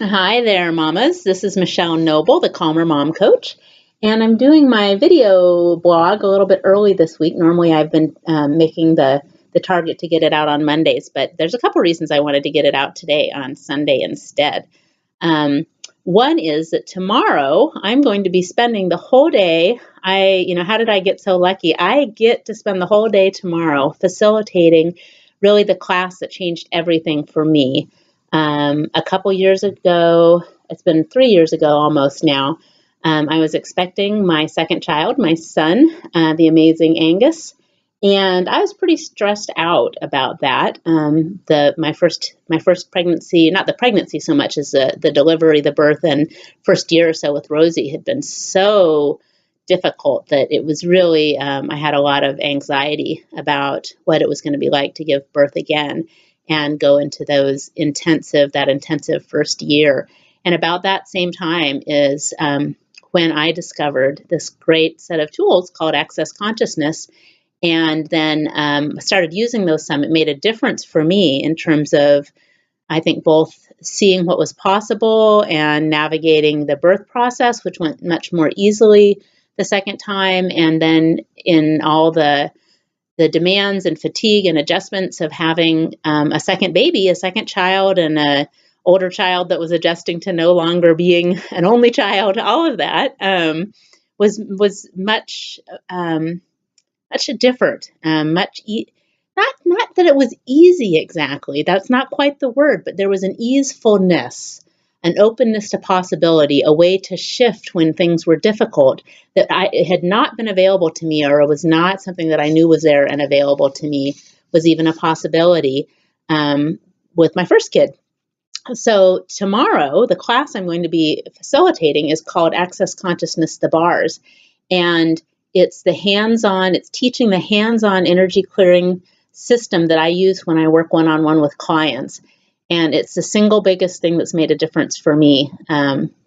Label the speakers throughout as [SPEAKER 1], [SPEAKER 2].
[SPEAKER 1] Hi there, mamas. This is Michelle Noble, the Calmer Mom Coach, and I'm doing my video blog a little bit early this week. Normally, I've been making the target to get it out on Mondays, but there's a couple reasons I wanted to get it out today on Sunday instead. One is that tomorrow I'm going to be spending the whole day. How did I get so lucky? I get to spend the whole day tomorrow facilitating really the class that changed everything for me. A couple years ago, it's been 3 years ago almost now, I was expecting my second child, my son, the amazing Angus, and I was pretty stressed out about that. My first pregnancy, not the pregnancy so much as the delivery, the birth, and first year or so with Rosie had been so difficult that it was really, I had a lot of anxiety about what it was going to be like to give birth again and go into that intensive first year. And about that same time is when I discovered this great set of tools called Access Consciousness, and then started using those some. It made a difference for me in terms of, I think, both seeing what was possible and navigating the birth process, which went much more easily the second time, and then in all the demands and fatigue and adjustments of having a second baby, a second child, and an older child that was adjusting to no longer being an only child. All of that was much different, not that it was easy exactly. That's not quite the word, but there was an easefulness, an openness to possibility, a way to shift when things were difficult that it had not been available to me, or it was not something that I knew was there and available to me, was even a possibility with my first kid. So tomorrow, the class I'm going to be facilitating is called Access Consciousness, the Bars. And it's teaching the hands-on energy clearing system that I use when I work one-on-one with clients. And it's the single biggest thing that's made a difference for me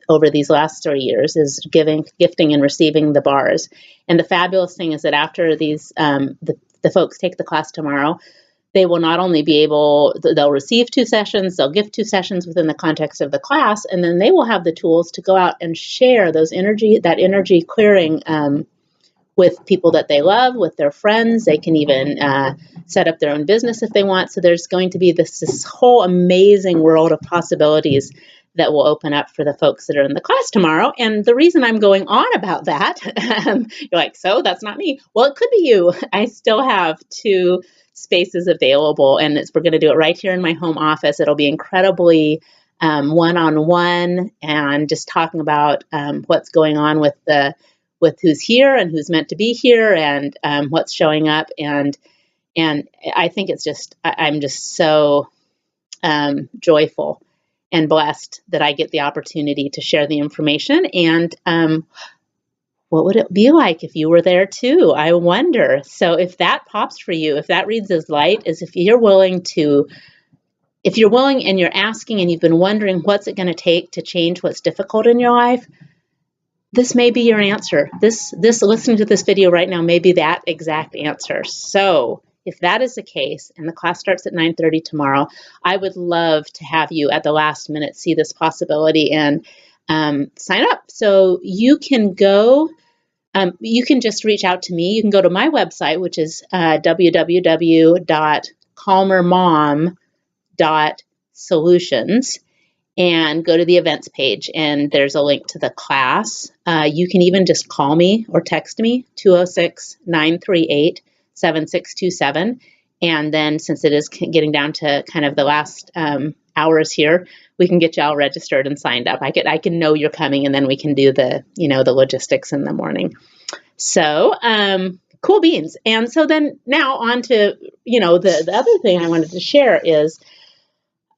[SPEAKER 1] over these last 3 years is gifting and receiving the bars. And the fabulous thing is that after these, the folks take the class tomorrow, they will not only they'll receive 2 sessions, they'll gift 2 sessions within the context of the class, and then they will have the tools to go out and share that energy clearing with people that they love, with their friends. They can even set up their own business if they want. So there's going to be this whole amazing world of possibilities that will open up for the folks that are in the class tomorrow. And the reason I'm going on about that, you're like, so that's not me. Well, it could be you. I still have 2 spaces available, and we're going to do it right here in my home office. It'll be incredibly one-on-one, and just talking about what's going on with who's here and who's meant to be here, and what's showing up. And I think I'm just so joyful and blessed that I get the opportunity to share the information. And what would it be like if you were there too? I wonder. So if that pops for you, if that reads as light as if you're willing and you're asking and you've been wondering what's it going to take to change what's difficult in your life, this may be your answer. This listening to this video right now may be that exact answer. So if that is the case, and the class starts at 9:30 tomorrow, I would love to have you at the last minute see this possibility and sign up. So you can go, you can just reach out to me. You can go to my website, which is www.calmermom.solutions, and go to the events page, and there's a link to the class. You can even just call me or text me, 206-938-7627. And then since it is getting down to kind of the last hours here, we can get you all registered and signed up. I can know you're coming, and then we can do the logistics in the morning. So cool beans. And so then now on to, the other thing I wanted to share is,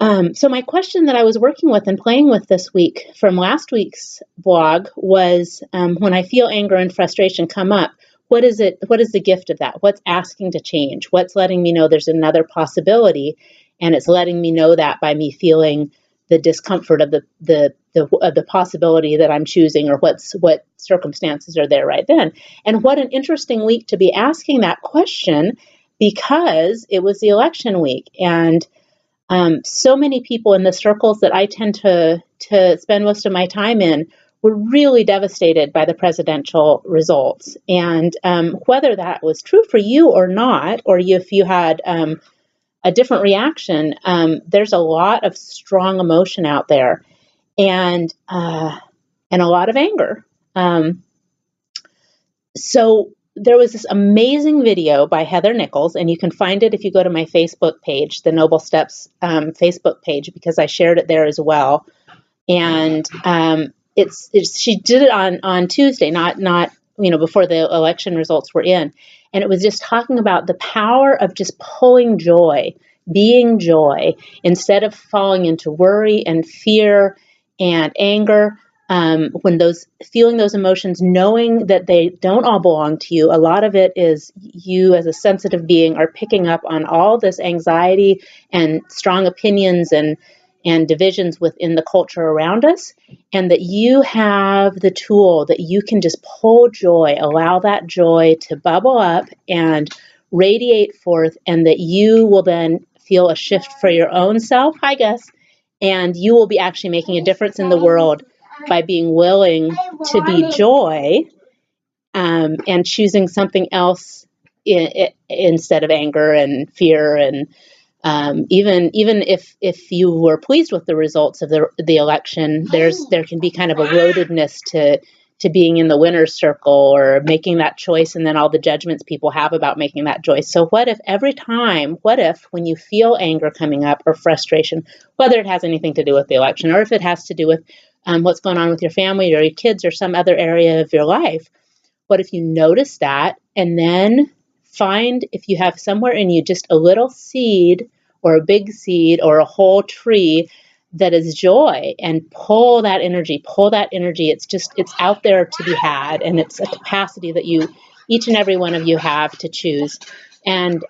[SPEAKER 1] so my question that I was working with and playing with this week from last week's blog was, when I feel anger and frustration come up, what is the gift of that? What's asking to change? What's letting me know there's another possibility? And it's letting me know that by me feeling the discomfort of the possibility that I'm choosing, or what circumstances are there right then. And what an interesting week to be asking that question, because it was the election week. And So many people in the circles that I tend to spend most of my time in were really devastated by the presidential results. And whether that was true for you or not, or if you had a different reaction, there's a lot of strong emotion out there, and a lot of anger. So there was this amazing video by Heather Nichols, and you can find it if you go to my Facebook page, the Noble Steps Facebook page, because I shared it there as well. And she did it on Tuesday, not before the election results were in, and it was just talking about the power of just pulling joy, being joy, instead of falling into worry and fear and anger. When feeling those emotions, knowing that they don't all belong to you, a lot of it is you as a sensitive being are picking up on all this anxiety and strong opinions and divisions within the culture around us, and that you have the tool that you can just pull joy, allow that joy to bubble up and radiate forth, and that you will then feel a shift for your own self, I guess, and you will be actually making a difference in the world by being willing to be joy, and choosing something else instead of anger and fear. And even if you were pleased with the results of the election, there can be kind of a rootedness to being in the winner's circle or making that choice, and then all the judgments people have about making that choice. So what if when you feel anger coming up or frustration, whether it has anything to do with the election or if it has to do with what's going on with your family or your kids or some other area of your life, what if you notice that, and then find, if you have somewhere in you just a little seed or a big seed or a whole tree that is joy, and pull that energy. It's out there to be had, and it's a capacity that each and every one of you have to choose. And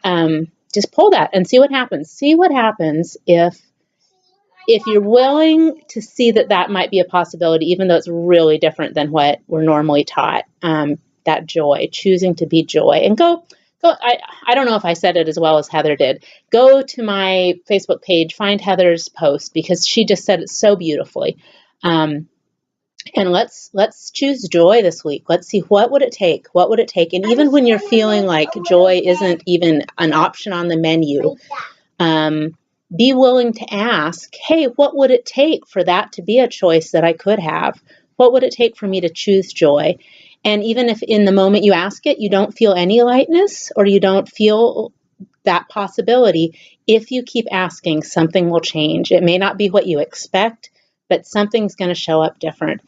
[SPEAKER 1] just pull that and see what happens. See what happens if you're willing to see that might be a possibility, even though it's really different than what we're normally taught. That joy, choosing to be joy, and go. I don't know if I said it as well as Heather did. Go to my Facebook page, find Heather's post, because she just said it so beautifully. And let's choose joy this week. Let's see, what would it take? What would it take? And even when you're feeling like joy isn't even an option on the menu, be willing to ask, hey, what would it take for that to be a choice that I could have? What would it take for me to choose joy? And even if in the moment you ask it, you don't feel any lightness, or you don't feel that possibility, if you keep asking, something will change. It may not be what you expect, but something's going to show up different.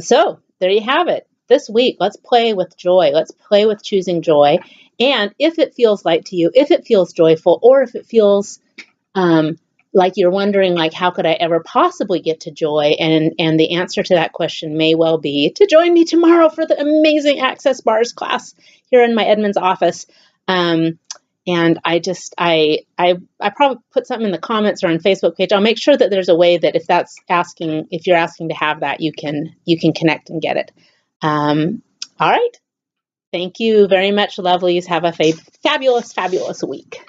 [SPEAKER 1] So there you have it. This week, let's play with joy. Let's play with choosing joy. And if it feels light to you, if it feels joyful, or if it feels like you're wondering, like, how could I ever possibly get to joy? And the answer to that question may well be to join me tomorrow for the amazing Access Bars class here in my Edmonds office. And I probably put something in the comments or on Facebook page. I'll make sure that there's a way that if you're asking to have that, you can connect and get it. All right. Thank you very much, lovelies. Have a fabulous, fabulous week.